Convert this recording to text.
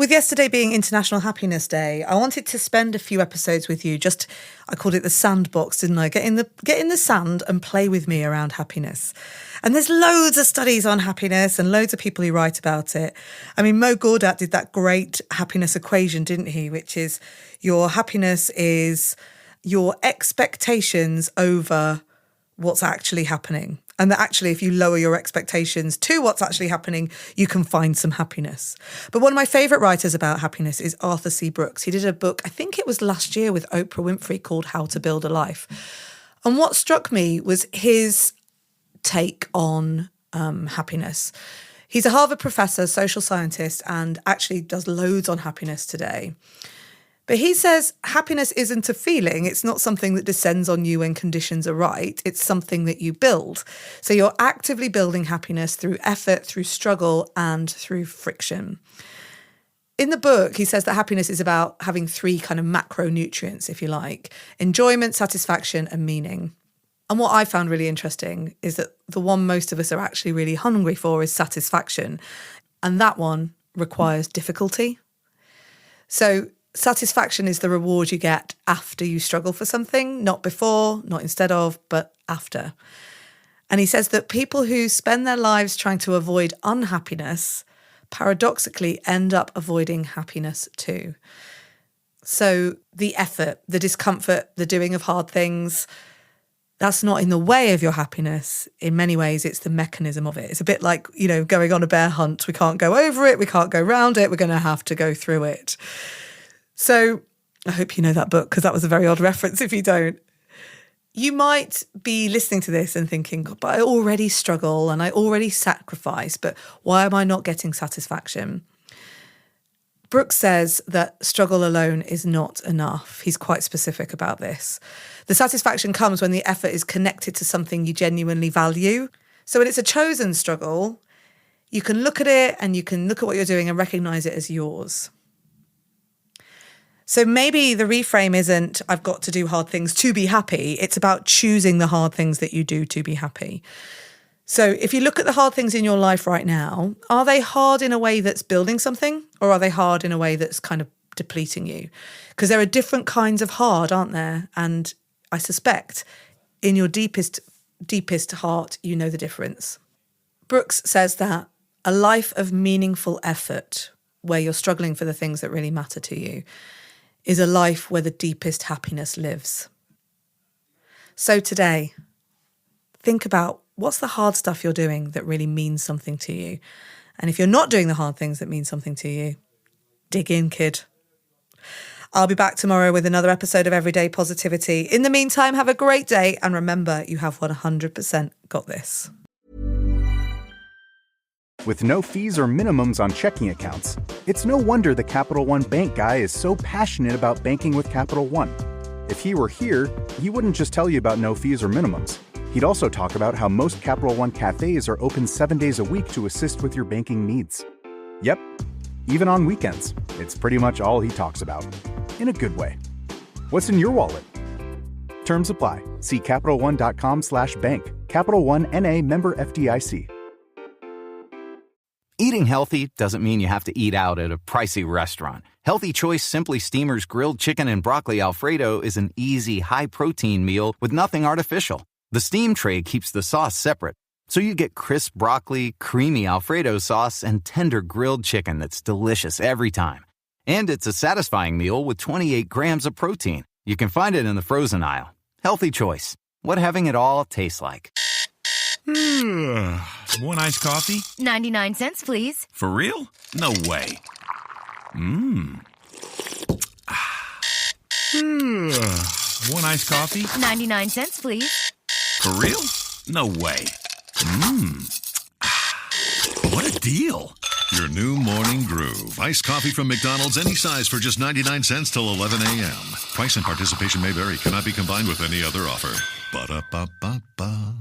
With yesterday being International Happiness Day, I wanted to spend a few episodes with you. I called it the sandbox, didn't I? Get in the sand and play with me around happiness. And there's loads of studies on happiness and loads of people who write about it. I mean, Mo Gawdat did that great happiness equation, didn't he? Which is your happiness is your expectations over what's actually happening. And that actually, if you lower your expectations to what's actually happening, you can find some happiness. But one of my favourite writers about happiness is Arthur C. Brooks. He did a book, I think it was last year, with Oprah Winfrey called How to Build a Life. And what struck me was his take on happiness. He's a Harvard professor, social scientist, and actually does loads on happiness today. But he says happiness isn't a feeling. It's not something that descends on you when conditions are right. It's something that you build. So you're actively building happiness through effort, through struggle, and through friction. In the book, he says that happiness is about having three kind of macronutrients, if you like: enjoyment, satisfaction, and meaning. And what I found really interesting is that the one most of us are actually really hungry for is satisfaction. And that one requires difficulty. So satisfaction is the reward you get after you struggle for something, not before, not instead of, but after. And he says that people who spend their lives trying to avoid unhappiness paradoxically end up avoiding happiness too. So the effort, the discomfort, the doing of hard things, that's not in the way of your happiness. In many ways, it's the mechanism of it. It's a bit like, going on a bear hunt. We can't go over it. We can't go round it. We're going to have to go through it. So I hope you know that book, because that was a very odd reference if you don't. You might be listening to this and thinking, God, but I already struggle and I already sacrifice, but why am I not getting satisfaction? Brooks says that struggle alone is not enough. He's quite specific about this. The satisfaction comes when the effort is connected to something you genuinely value. So when it's a chosen struggle, you can look at it and you can look at what you're doing and recognise it as yours. So maybe the reframe isn't, I've got to do hard things to be happy. It's about choosing the hard things that you do to be happy. So if you look at the hard things in your life right now, are they hard in a way that's building something, or are they hard in a way that's kind of depleting you? Because there are different kinds of hard, aren't there? And I suspect in your deepest heart, you know the difference. Brooks says that a life of meaningful effort, where you're struggling for the things that really matter to you, is a life where the deepest happiness lives. So today, think about what's the hard stuff you're doing that really means something to you. And if you're not doing the hard things that mean something to you, dig in, kid. I'll be back tomorrow with another episode of Everyday Positivity. In the meantime, have a great day. And remember, you have 100% got this. With no fees or minimums on checking accounts, it's no wonder the Capital One Bank guy is so passionate about banking with Capital One. If he were here, he wouldn't just tell you about no fees or minimums. He'd also talk about how most Capital One cafes are open 7 days a week to assist with your banking needs. Yep, even on weekends. It's pretty much all he talks about. In a good way. What's in your wallet? Terms apply. See CapitalOne.com/bank. Capital One N.A. member FDIC. Eating healthy doesn't mean you have to eat out at a pricey restaurant. Healthy Choice Simply Steamer's grilled chicken and broccoli Alfredo is an easy, high-protein meal with nothing artificial. The steam tray keeps the sauce separate, so you get crisp broccoli, creamy Alfredo sauce, and tender grilled chicken that's delicious every time. And it's a satisfying meal with 28 grams of protein. You can find it in the frozen aisle. Healthy Choice. What having it all tastes like. One iced coffee? 99 cents, please. For real? No way. One iced coffee? 99 cents, please. For real? No way. What a deal. Your new morning groove. Iced coffee from McDonald's, any size for just 99 cents till 11 a.m. Price and participation may vary. Cannot be combined with any other offer. Ba-da-ba-ba-ba.